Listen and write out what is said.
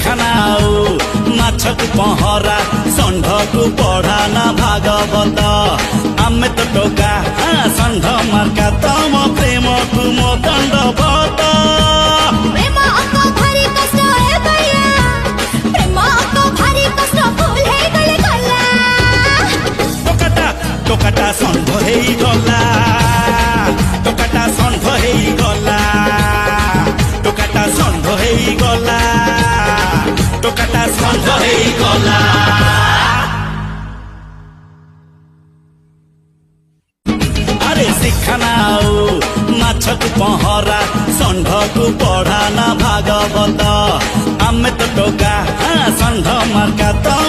ଶିଖାନା ଆଉ ମାଛକୁ ପହଁରା ଷଣ୍ଢକୁ ପଢାନା ଭାଗବତ ଆମେ ତ ଟୋକା ଷଣ୍ଢ ମାର୍କା ତମ ପ୍ରେମକୁ ମୋ ଦଣ୍ଡବତ ପ୍ରେମ ଅଙ୍କ ଭାରି କଷ୍ଟ ଏ ବଳିଆ ପ୍ରେମ ଅଙ୍କ ଭାରି କଷ୍ଟ ଭୁଲ ହେଇଗଲେ ଗଲା ଟୋକାଟା ଷଣ୍ଢ ହେଇଗଲା ଟୋକାଟା ଷଣ୍ଢ ହେଇଗଲା ଟୋକାଟା ଷଣ୍ଢ ହେଇଗଲା ଟୋକାଟା ଷଣ୍ଢ ହେଇଗଲା ଆରେ ଶିଖାନା ଆଉ ମାଛକୁ ପହଁରା ଷଣ୍ଢକୁ ପଢାନା ଭାଗବତ ଆମେ ତ ଟୋକା ଷଣ୍ଢ ମାର୍କା ତ